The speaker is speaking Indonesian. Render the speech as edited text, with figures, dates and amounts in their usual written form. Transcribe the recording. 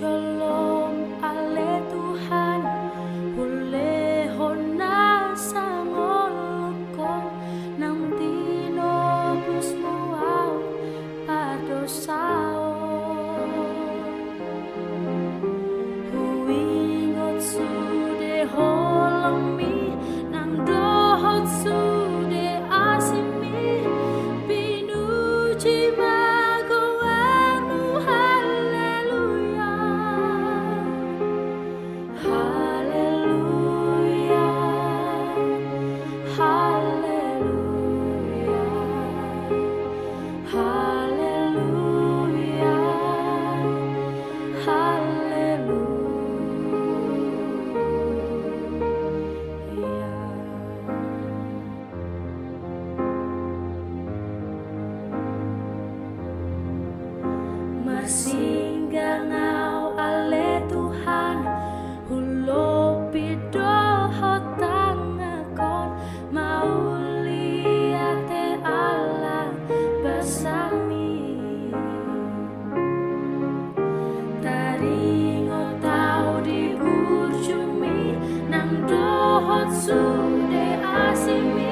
Shalom ale Tuhan hule hona sangolokon nang tino plus muau padosao huingot sude holang mi nang dohot sude asimi pinuji magoanu haleluya haleluya haleluya haleluya Masinggangau ale Tuhan hulo pidohot tangakon mauliate Allah besami taringo tau di burjumi nang dohot sude asimi